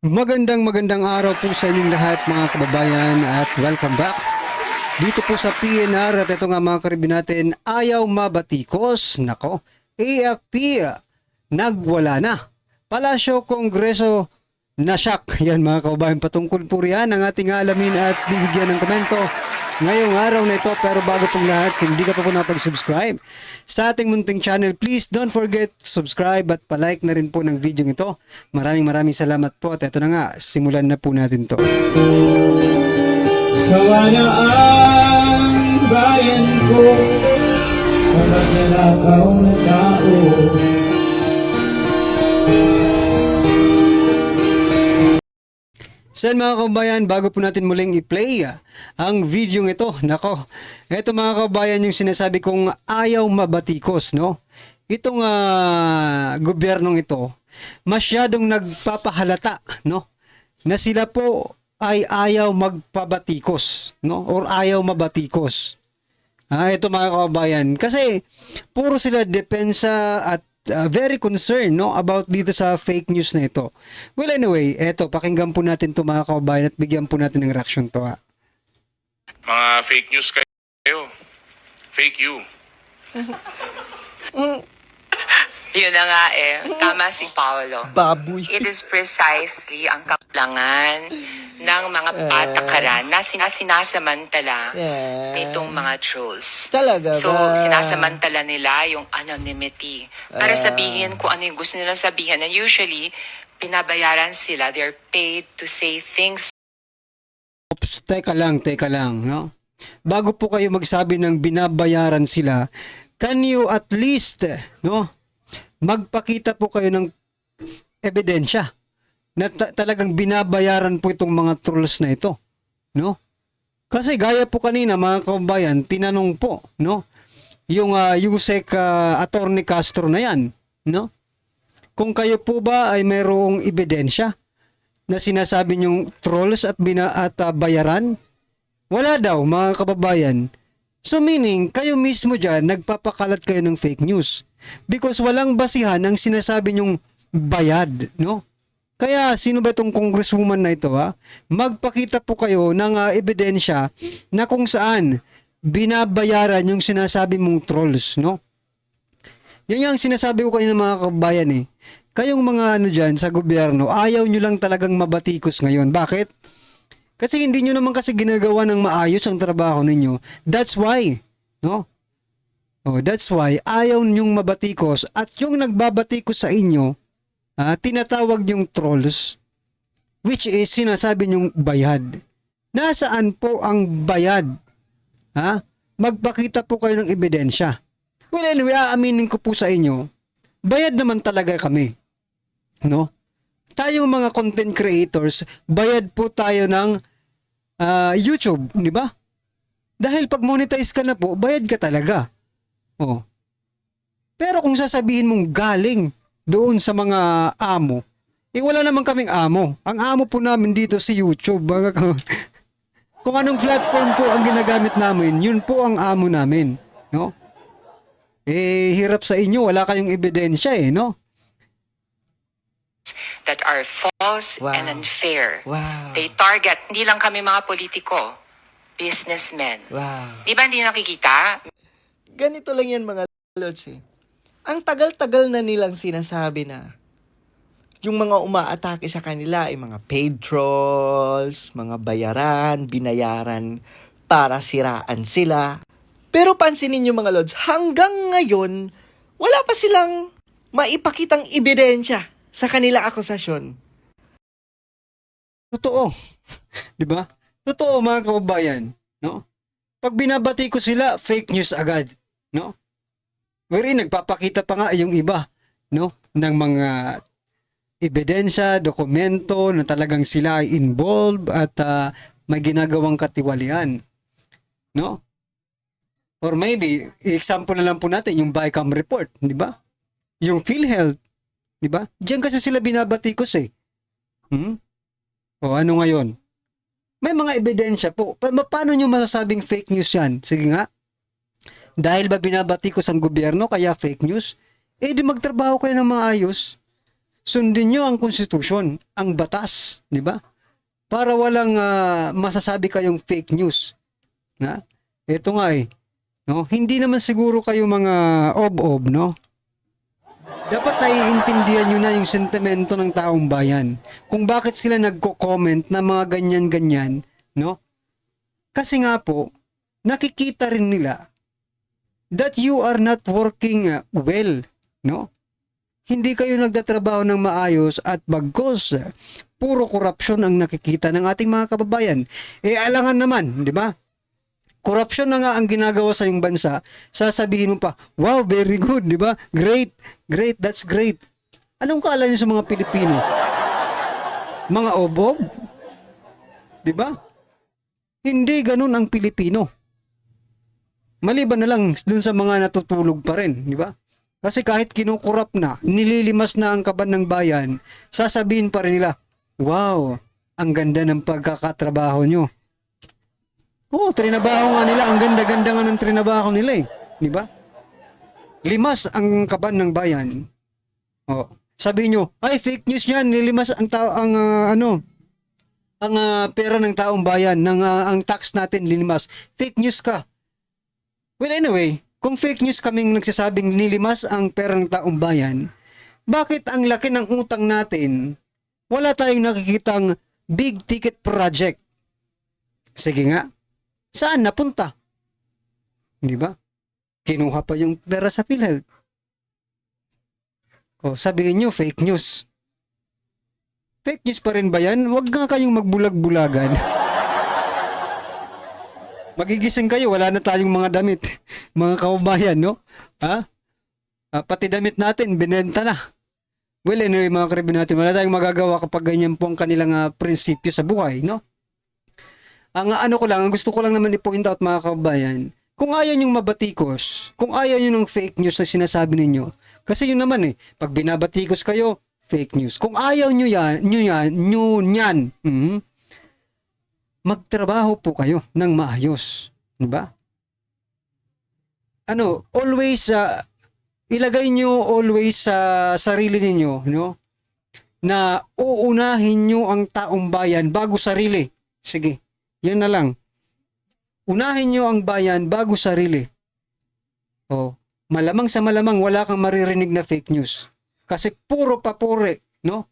Magandang araw po sa inyong lahat mga kababayan at welcome back dito po sa PNR. At ito nga mga karibin natin, ayaw mabatikos. Nako, AFP nagwala na. Palasyo, Kongreso nasyak. Yan mga kababayan, patungkol po riyan ang ating alamin at bibigyan ng komento ngayong araw na ito. Pero bago pong lahat, kung hindi ka pa po napag-subscribe sa ating munting channel, please don't forget to subscribe at palike na rin po ng video ito. Maraming salamat po at ito na nga, simulan na po natin to. Sawa na ang bayan ko sa magnanakaw na tao. So mga kababayan, bago po natin muling i-play ang video ito, nako, ito mga kababayan yung sinasabi kong ayaw mabatikos, no? Itong gobyernong ito, masyadong nagpapahalata, no? Na sila po ay ayaw magpabatikos, no? Or ayaw mabatikos. Ito mga kababayan, kasi puro sila depensa at very concerned, no, about dito sa fake news na ito. Well anyway, eto, pakinggan po natin to mga kababayan at bigyan po natin ng reaction to. Mga fake news kayo. Fake you. Yun na nga eh. Tama si Paolo. Baboy. It is precisely ang kaplangan ng mga patakaran na sinasamantala nitong mga trolls. Talaga So, ba? sinasamantala nila yung anonymity para sabihin kung ano yung gusto nilang sabihin. And usually, pinabayaran sila. They're paid to say things. Oops, teka lang, no? Bago po kayo magsabi ng binabayaran sila, can you at least, no, magpakita po kayo ng ebidensya na talagang binabayaran po itong mga trolls na ito, no? Kasi gaya po kanina mga kababayan, tinanong po, no, yung Yusek Attorney Castro na yan, no? Kung kayo po ba ay mayroong ebidensya na sinasabi niyong trolls at bayaran? Wala daw mga kababayan. So meaning, kayo mismo dyan, nagpapakalat kayo ng fake news. Because walang basihan ang sinasabi nyong bayad, no? Kaya sino ba itong congresswoman na ito, ha? Magpakita po kayo ng ebidensya na kung saan binabayaran yung sinasabi mong trolls, no? Yan yung sinasabi ko kanina mga kababayan eh. Kayong mga ano dyan sa gobyerno, ayaw nyo lang talagang mabatikos ngayon. Bakit? Kasi hindi nyo naman kasi ginagawa ng maayos ang trabaho ninyo. That's why, no? Oh, that's why ayaw nyong mabatikos at yung nagbabatikos sa inyo, tinatawag yung trolls, which is sinasabi nyong bayad. Nasaan po ang bayad? Magpakita po kayo ng ebidensya. Well anyway, aaminin ko po sa inyo, bayad naman talaga kami. No? Tayong mga content creators, bayad po tayo ng YouTube, di ba? Dahil pag monetize ka na po, bayad ka talaga. Oh. Pero kung sasabihin mong galing doon sa mga amo, wala naman kaming amo. Ang amo po namin dito si YouTube. Kung anong platform po ang ginagamit namin, yun po ang amo namin. No? Hirap sa inyo, wala kayong ebidensya no? That are false Wow. and unfair. Wow. They target, hindi lang kami mga politiko, businessmen. Wow. Di ba hindi nakikita? Ganito lang yan mga lods eh. Ang tagal-tagal na nilang sinasabi na yung mga umaatake sa kanila ay mga paid trolls, mga bayaran, binayaran para siraan sila. Pero pansinin nyo mga lods, hanggang ngayon, wala pa silang maipakitang ebidensya sa kanila akusasyon. Totoo. 'Di ba? Totoo mga kababayan, no? Pag binabati ko sila, fake news agad, no? Wherein nagpapakita pa nga yung iba, no, ng mga ebidensya, dokumento na talagang sila ay involved at may ginagawang katiwalian, no? Or maybe, example na lang po natin yung BICAM report, 'di ba? Yung PhilHealth, 'di ba? Diyan kasi sila binabatikos eh. O ano ngayon? May mga ebidensya po. Paano nyo masasabing fake news yan? Sige nga. Dahil ba binabatikos ang gobyerno kaya fake news? Di magtrabaho kayo ng maayos. sundin nyo ang konstitusyon, ang batas, di ba? Para walang masasabi kayong fake news. Na? Ito nga no? Hindi naman siguro kayo mga ob-ob, no? Dapat naiintindihan nyo na yung sentimento ng taong bayan. Kung bakit sila nagko-comment na mga ganyan-ganyan, no? Kasi nga po, nakikita rin nila that you are not working well, no? Hindi kayo nagtatrabaho ng maayos at bagkos puro korupsyon ang nakikita ng ating mga kababayan. Alangan naman, di ba? Korupsyon na nga ang ginagawa sa iyong bansa, sasabihin mo pa, wow, very good, di ba? Great, great, that's great. Anong kala niyo sa mga Pilipino? Mga obob? Di ba? Hindi ganun ang Pilipino. Maliban na lang dun sa mga natutulog pa rin, di ba? Kasi kahit kinukurap na, nililimas na ang kaban ng bayan, sasabihin pa rin nila, wow, ang ganda ng pagkakatrabaho nyo. Oo, trinabaho nga nila. Ang ganda-ganda nga ng trinabaho nila di ba? Limas ang kaban ng bayan. Oh, sabi nyo, ay fake news yan, nilimas ang pera ng taong bayan, ang tax natin lilimas. Fake news ka. Well, anyway, kung fake news kaming nagsasabing nilimas ang pera ng taong bayan, bakit ang laki ng utang natin, wala tayong nakikitang big ticket project? Sige nga, saan napunta? Di ba? Kinuha pa yung pera sa PhilHealth. O, sabihin nyo, fake news. Fake news pa rin ba yan? Huwag nga kayong magbulag-bulagan. Magigising kayo, wala na tayong mga damit. Mga kababayan, no? Pati damit natin, binenta na. Well, anyway, mga karibin natin, wala tayong magagawa kapag ganyan po ang kanilang prinsipyo sa buhay, no? Ang gusto ko lang naman i-point out, mga kababayan, kung ayaw nyong mabatikos, kung ayaw nyo ng fake news na sinasabi ninyo, kasi yun naman pag binabatikos kayo, fake news. Kung ayaw nyo yan, magtrabaho po kayo ng maayos. Diba? Always, ilagay nyo always sa sarili ninyo, no? Na uunahin nyo ang taong bayan bago sarili. Sige, yan na lang. Unahin nyo ang bayan bago sarili. Malamang sa malamang wala kang maririnig na fake news. Kasi puro papuri, no?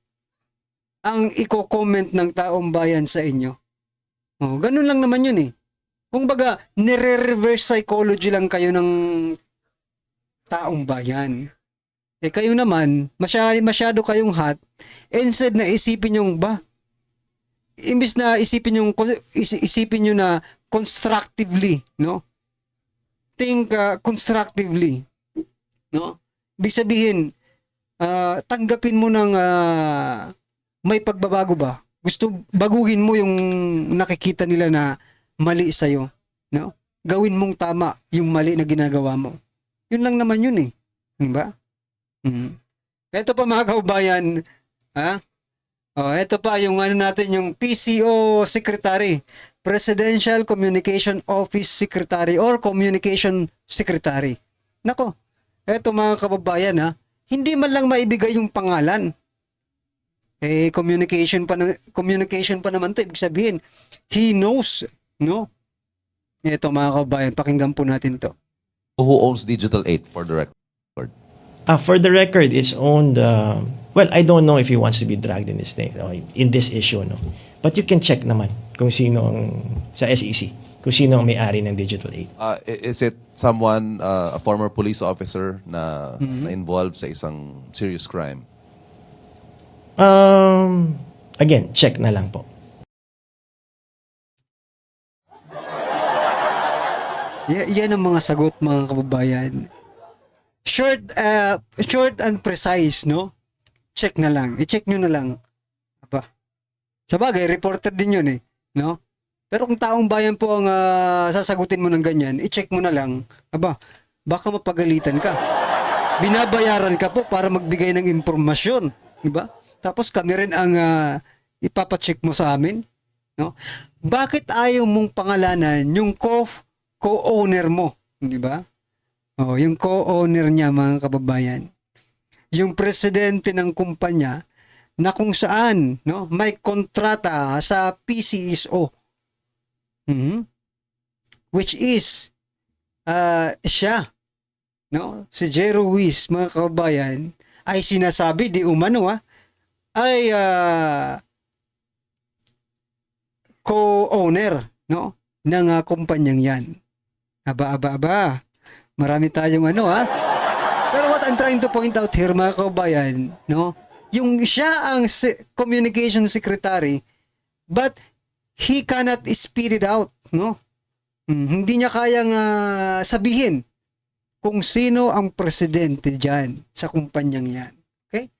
Ang iko-comment ng taong bayan sa inyo. Ganun lang naman yun Kung baga, nire-reverse psychology lang kayo ng taong bayan. Kayo naman, masyado kayong hot. Instead na isipin yung imbis na isipin nyo na constructively, no? Think constructively, no? Ibig sabihin, tanggapin mo ng may pagbabago ba? Baguhin mo yung nakikita nila na mali sa'yo, no? Gawin mong tama yung mali na ginagawa mo. Yun lang naman yun diba? Ito pa mga kaubayan, ito pa yung natin, yung PCO Secretary, Presidential Communication Office Secretary or Communication Secretary. Nako, ito mga kababayan hindi man lang maibigay yung pangalan. Communication pa naman to, ibig sabihin, he knows, no? Ito mga kababayan, pakinggan po natin to. Who owns Digital 8 for the record? For the record, it's owned. Well, I don't know if he wants to be dragged in this thing, in this issue, no. But you can check naman kung sino sa SEC, kung sino ang may-ari ng Digital 8. Is it someone, a former police officer na involved sa isang serious crime? Again, check na lang po. Yan ang mga sagot, mga kababayan. Short and precise, no? Check na lang. I-check nyo na lang. Sabagay, reporter din yun no? Pero kung taong bayan po ang sasagutin mo ng ganyan, i-check mo na lang. Baka mapagalitan ka. Binabayaran ka po para magbigay ng impormasyon, di ba? Tapos kami rin ang ipapacheck mo sa amin, no? Bakit ayaw mong pangalanan yung co-owner mo, di ba? Yung co-owner niya, mga kababayan. yung presidente ng kumpanya na kung saan, no, may kontrata sa PCSO. Which is siya, no, si Jero Ruiz, mga kababayan, ay sinasabi di umano ay co-owner, no, ng kumpanyang yan. Aba. Marami tayong Pero what I'm trying to point out here, mga kababayan, no, yung siya ang communication secretary, but he cannot spit it out, no? Hindi niya kayang sabihin kung sino ang presidente diyan sa kumpanyang yan. Okay?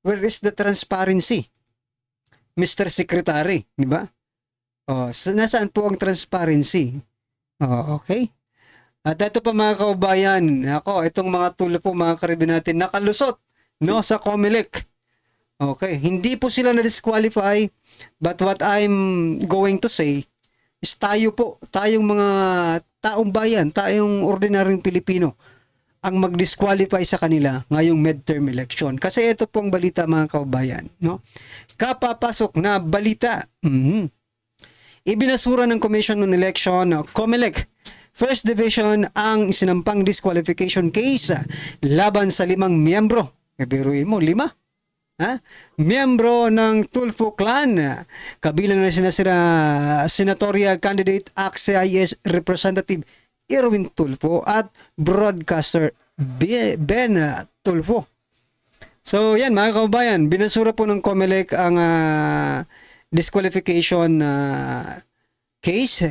Where is the transparency? Mr. Secretary, di ba? Nasaan po ang transparency? Okay? At ito pa, mga kaubayan, itong mga tulo po, mga karibin natin, nakalusot, no, sa COMELEC. Okay, hindi po sila na-disqualify, but what I'm going to say is tayong mga taong bayan, tayong ordinaryong Pilipino, ang mag-disqualify sa kanila ngayong midterm election. Kasi ito pong balita, mga kaubayan, no? Kapapasok na balita. Ibinasura ng Commission on Election, COMELEC, First Division, ang sinampang disqualification case laban sa 5 miyembro. Biruin mo, 5? Miyembro ng Tulfo Clan, kabilang na sina senatorial candidate AXIS Representative Erwin Tulfo at broadcaster Ben Tulfo. So yan, mga kababayan, binasura po ng COMELEC ang disqualification case,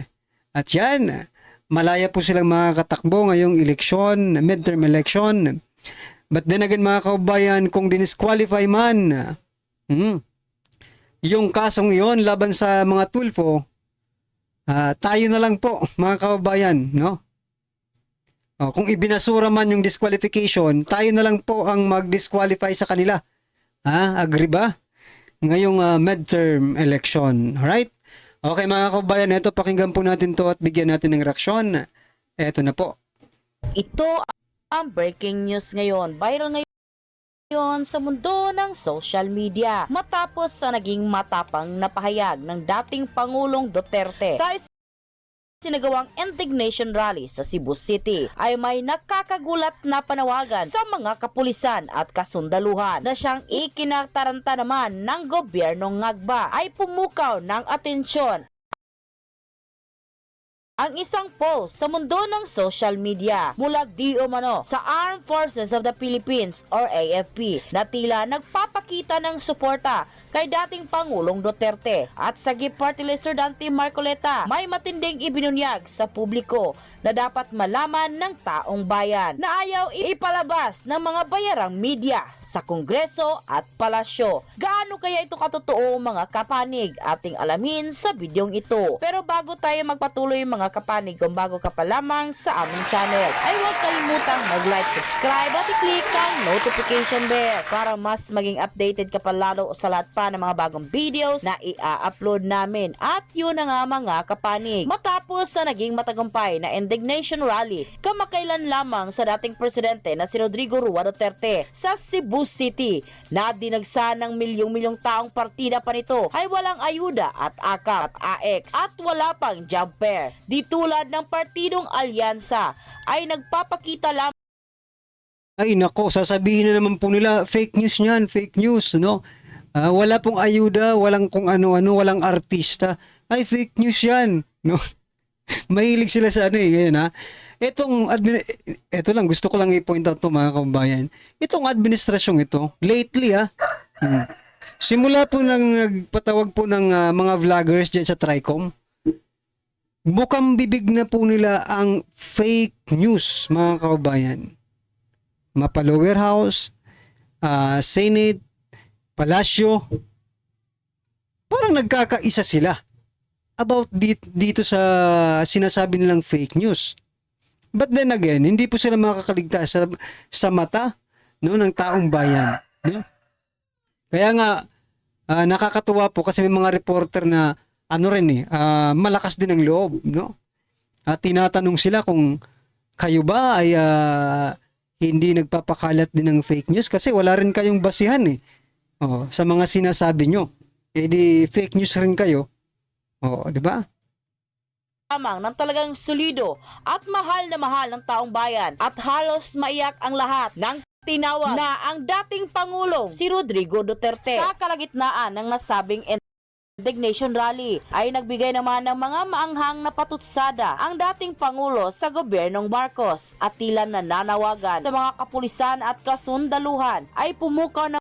at yan, malaya po silang makakatakbo ngayong eleksyon, midterm election. But then again, mga kababayan, kung dinisqualify man yung kasong iyon laban sa mga Tulfo, tayo na lang po, mga kababayan, no? Kung ibinasura man yung disqualification, tayo na lang po ang mag-disqualify sa kanila. Agree ba? Ngayong midterm election. Alright? Okay, mga kababayan, ito, pakinggan po natin to at bigyan natin ng reaksyon. Ito na po. Ito ang breaking news ngayon. Viral ngayon sa mundo ng social media matapos sa naging matapang na pahayag ng dating Pangulong Duterte sa sinagawang indignation rally sa Cebu City, ay may nakakagulat na panawagan sa mga kapulisan at kasundaluhan na siyang ikinataranta naman ng gobyernong Ngagba ay pumukaw ng atensyon ang isang post sa mundo ng social media mula di umano sa Armed Forces of the Philippines or AFP na tila nagpapakita ng suporta kay dating Pangulong Duterte at sa Party Lister Dante Marcoleta. May matinding ibinunyag sa publiko na dapat malaman ng taong bayan na ayaw ipalabas ng mga bayarang media sa Kongreso at Palasyo. Gaano kaya ito katotoo, mga kapanig? Ating alamin sa bidyong ito. Pero bago tayo magpatuloy, mga kapanig, kung bago ka pa lamang sa aming channel, ay huwag kalimutang mag-like, subscribe at i-click ang notification bell para mas maging updated ka pa lalo sa lahat pa ng mga bagong videos na i-upload namin. At yun na nga, mga kapanig, matapos sa naging matagumpay na indignation rally kamakailan lamang sa dating presidente na si Rodrigo Roa Duterte sa Cebu City, na dinagsa ng milyong-milyong taong partida pa nito, ay walang ayuda at AKAP at AX at wala pang job fair. Di tulad ng partidong alyansa ay nagpapakita lamang. Ay nako, sasabihin na naman po nila, fake news niyan, fake news, no? Wala pong ayuda, walang kung ano-ano, walang artista. Ay, fake news yan, no? Mahilig sila sa ngayon, ito lang, gusto ko lang i-point out to, mga kababayan. Itong administrasyong ito, lately, simula po nang nagpatawag po ng mga vloggers dyan sa Tricom, bukang bibig na po nila ang fake news, mga kababayan. Mapa Lower House, Senate, Palasyo, parang nagkakaisa sila about dito sa sinasabi nilang fake news. But then again, hindi po sila makakaligtas sa mata, no, ng taong bayan. No? Kaya nga, nakakatuwa po kasi may mga reporter na malakas din ang loob. No? At tinatanong sila kung kayo ba ay hindi nagpapakalat din ng fake news kasi wala rin kayong basihan eh. Sa mga sinasabi nyo. Eh di fake news rin kayo. Di ba? Lamang ng talagang solido at mahal ng taong bayan at halos maiyak ang lahat ng tinawag na ang dating Pangulong si Rodrigo Duterte. Sa kalagitnaan ng nasabing indignation rally ay nagbigay naman ng mga maanghang na patutsada ang dating Pangulo sa gobyernong Marcos at tila nananawagan sa mga kapulisan at kasundaluhan ay pumukaw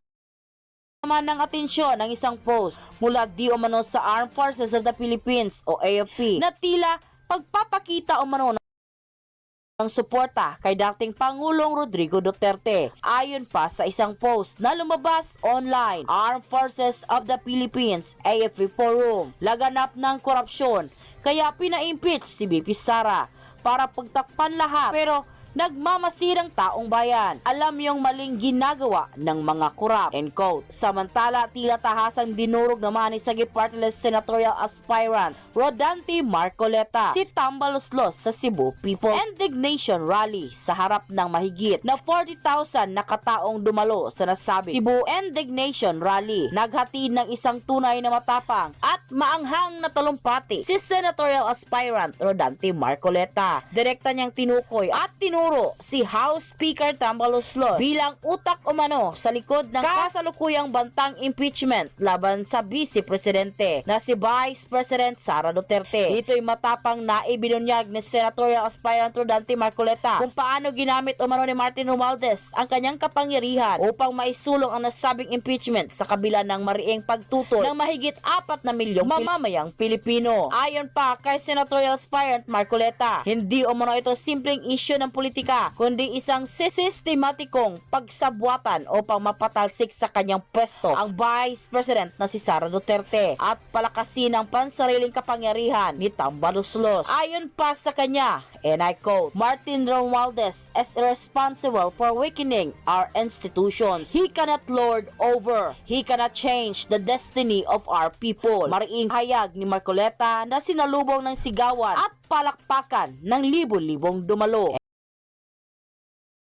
naman ng atensyon ng isang post mula di umano sa Armed Forces of the Philippines o AFP na tila pagpapakita umano ng suporta kay dating Pangulong Rodrigo Duterte. Ayon pa sa isang post na lumabas online, Armed Forces of the Philippines AFP Forum, laganap ng korupsyon kaya pina-impeach si BP Sara para pagtakpan lahat pero nagmamasirang taong bayan. Alam yung maling ginagawa ng mga korap. End quote. Samantala, tila tahasang dinurog naman ni Sagip Party List Senatorial Aspirant Rodante Marcoleta si Tambaloslos sa Cebu People Indignation Rally sa harap ng mahigit na 40,000 na kataong dumalo sa nasabing Cebu Indignation Rally. Naghatid ng isang tunay na matapang at maanghang na talumpati si Senatorial Aspirant Rodante Marcoleta. Direkta niyang tinukoy at tinuro si House Speaker Tambaloslos bilang utak umano sa likod ng kasalukuyang bantang impeachment laban sa Vice Presidente na si Vice President Sara Duterte. Ito'y matapang na ibinunyag ni Senatorial Aspirant Rodante Marcoleta kung paano ginamit umano ni Martin Romualdez ang kanyang kapangyarihan upang maisulong ang nasabing impeachment sa kabila ng mariing pagtutol ng mahigit 4 na milyong mamamayang Pilipino. Ayon pa kay Senatorial Aspirant Marcoleta, hindi umano ito simpleng issue ng politika kundi isang sistematikong pagsabwatan upang mapatalsik sa kanyang pwesto ang Vice President na si Sara Duterte at palakasin ang pansariling kapangyarihan ni Tambaloslos. Ayon pa sa kanya, and I quote, Martin Romualdez is responsible for weakening our institutions. He cannot lord over. He cannot change the destiny of our people. Mariing hayag ni Marcoleta na sinalubong ng sigawan at palakpakan ng libo-libong dumalo.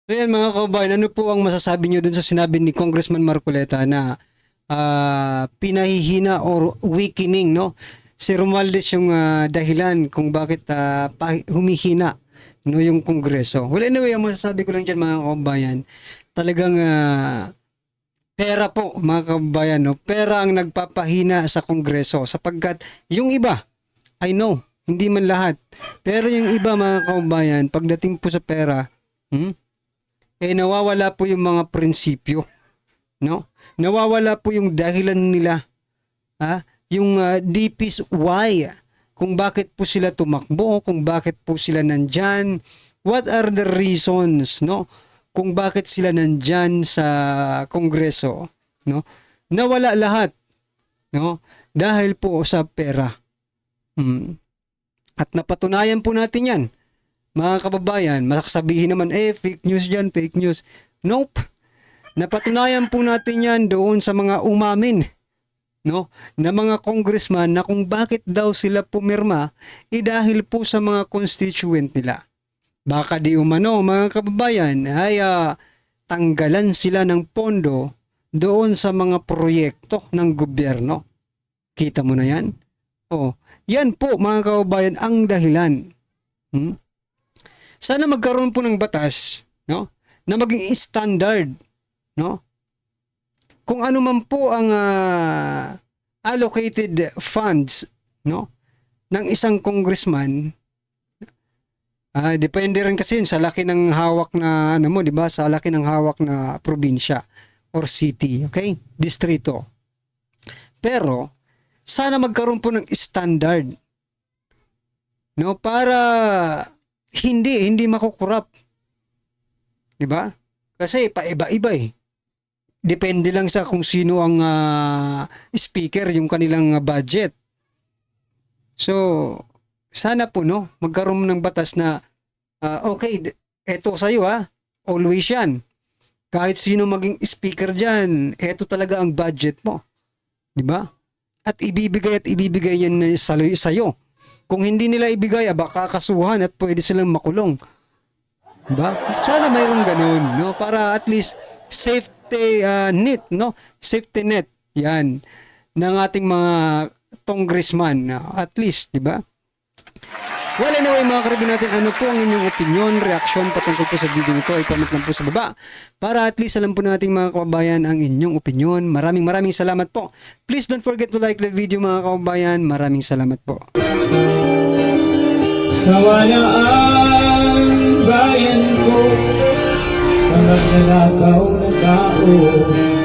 So yan mga kabayan, ano po ang masasabi nyo dun sa sinabi ni Congressman Marcoleta na pinahihina or weakening, no? Si Romualdez yung dahilan kung bakit humihina, no, yung Kongreso. Well, anyway, ang masasabi ko lang dyan mga kabayan, talagang pera po mga kabayan, no? Pera ang nagpapahina sa Kongreso sapagkat yung iba, I know, hindi man lahat, pero yung iba mga kabayan, pagdating po sa pera, nawawala po yung mga prinsipyo, no? Nawawala po yung dahilan nila, yung DPs why, kung bakit po sila tumakbo, kung bakit po sila nandyan, what are the reasons, no? Kung bakit sila nandyan sa Kongreso, no? Nawala lahat, no? Dahil po sa pera. At napatunayan po natin yan. Mga kababayan, makasabihin naman, fake news dyan, fake news. Nope. Napatunayan po natin yan doon sa mga umamin, no? Na mga congressman na kung bakit daw sila pumirma, dahil po sa mga constituent nila. Baka di umano, mga kababayan, ay tanggalan sila ng pondo doon sa mga proyekto ng gobyerno. Kita mo na yan? Yan po, mga kababayan, ang dahilan. Sana magkaroon po ng batas, no, na maging standard, no? Kung ano man po ang allocated funds, no, ng isang congressman, depende rin kasi sa laki ng hawak na di ba? Sa laki ng hawak na probinsya or city, okay? Distrito. Pero sana magkaroon po ng standard, no, para hindi makukurap. 'Di ba? Kasi paiba-iba eh. Depende lang sa kung sino ang speaker yung kanilang budget. So, sana po no, magkaroon ng batas na okay, eto sa iyo always yan. Kahit sino maging speaker diyan, eto talaga ang budget mo. 'Di ba? At ibibigay yan sa iyo. Kung hindi nila ibigay, baka kasuhan at pwede silang makulong. Diba? Sana mayroong ganun, no? Para at least safety net, no? Safety net, yan, ng ating mga congressman, at least, di ba? Well, anyway, mga karibin natin, ano po ang inyong opinion, reaksyon patungkol po sa video nito, i-comment lang po sa baba para at least alam po nating mga kababayan ang inyong opinion. Maraming salamat po. Please don't forget to like the video, mga kababayan. Maraming salamat po. Sawala ang bayan ko sa magnanakaw na tao.